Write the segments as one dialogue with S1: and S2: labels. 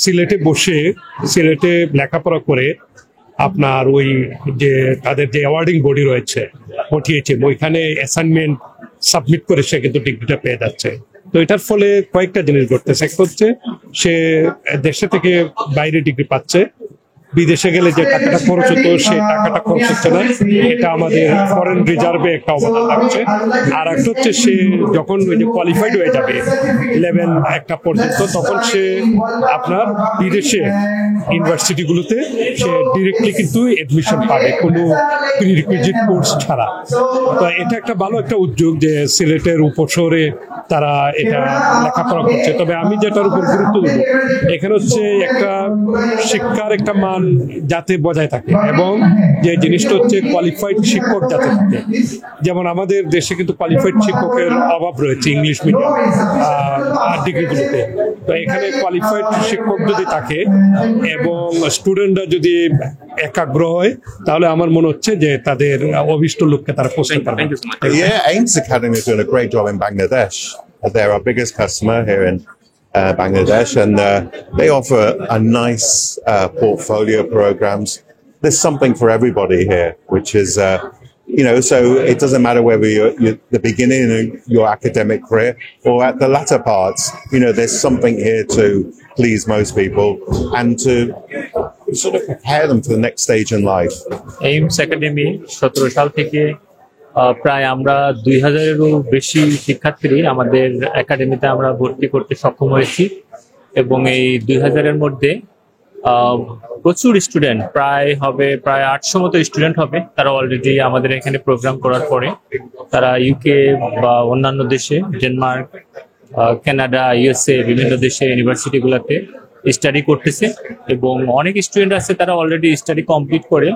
S1: সিলেটে বসে সিলেটে লেখাপড়া করে আপনার ওই যে তাদের যে অ্যাওয়ার্ডিং বডি রয়েছে পঠিয়েছে ওইখানে অ্যাসাইনমেন্ট সাবমিট করে সে কিন্তু ডিগ্রিটা পেয়ে যাচ্ছে। তো এটার ফলে কয়েকটা জিনিস ঘটতেছে। একটা হচ্ছে সে দেশে থেকে বাইরে ডিগ্রি পাচ্ছে, বিদেশে গেলে যে টাকাটা খরচ হতো সেই টাকাটা খরচ হচ্ছে না, এটা আমাদের ফরেন রিজার্ভে একটা অবদান রাখছে। আর একটা হচ্ছে সে যখন ওই যে কোয়ালিফাইড হয়ে যাবে লেভেল একটা পর্যন্ত, তখন সে আপনার বিদেশে ইউনিভার্সিটিগুলোতে সে ডিরেক্টলি কিন্তু এডমিশন পাবে কোনো প্রিরিকুইজিট কোর্স ছাড়া। তো এটা একটা ভালো একটা উদ্যোগ যে সিলেটের উপশহরে তারা এটা লেখাপড়া করছে। তবে আমি যেটার উপর গুরুত্ব দেব এখানে হচ্ছে একটা শিক্ষার একটা মান যাতে বজায় থাকে এবং যে জিনিসটা হচ্ছে কোয়ালিফাইড শিক্ষক যাতে থাকে। যেমন আমাদের দেশে কিন্তু কোয়ালিফাইড শিক্ষকের অভাব রয়েছে ইংলিশ মিডিয়াম ডিগ্রিগুলোতে। তো এখানে কোয়ালিফাইড শিক্ষক যদি থাকে এবং স্টুডেন্টরা যদি একাগ্র হয় তাহলে আমার মনে হচ্ছে যে তাদের অভিষ্ট লক্ষ্যে তারা পৌঁছতে পারবে।
S2: Yeah, AIMS Academy is doing a great job in Bangladesh. They're our biggest customer here in Bangladesh, and they offer a nice portfolio of programs. There's something for everybody here, which is, so it doesn't matter whether you're the beginning of your academic career or at the latter parts, there's something here to please most people and to sort of prepare them for the next stage in life.
S3: AIMS Academy 17 সাল থেকে প্রায় আমরা 2000-এরও বেশি শিক্ষার্থী আমাদের একাডেমিতে আমরা ভর্তি করতে সক্ষম হয়েছি এবং এই 2000-এর মধ্যে প্রচুর স্টুডেন্ট প্রায় 800 মতো স্টুডেন্ট হবে। তারা অলরেডি আমাদের এখানে প্রোগ্রাম করার পরে তারা ইউকে বা অন্যান্য দেশে ডেনমার্ক, কানাডা, ইউএসএ বিভিন্ন দেশে ইউনিভার্সিটিগুলোতে স্টাডি করতেছে এবং অনেক স্টুডেন্ট আছে তারা অলরেডি স্টাডি কমপ্লিট করে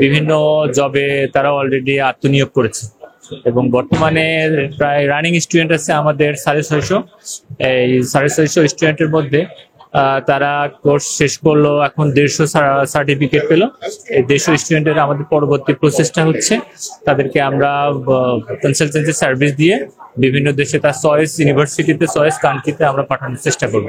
S3: বিভিন্ন জবে তারা অলরেডি আত্মনিয়োগ করেছে এবং বর্তমানে প্রায় রানিং স্টুডেন্ট আছে আমাদের 650। এই 650 স্টুডেন্টের মধ্যে তারা কোর্স শেষ করলো, এখন 150 সার্টিফিকেট পেল। এই 150 স্টুডেন্টের আমাদের পরবর্তী প্রসেসটা হচ্ছে তাদেরকে আমরা কনসালটেন্সি সার্ভিস দিয়ে বিভিন্ন দেশে তার চয়েস ইউনিভার্সিটিতে চয়েস কান্ট্রিতে আমরা পাঠানোর চেষ্টা করবো।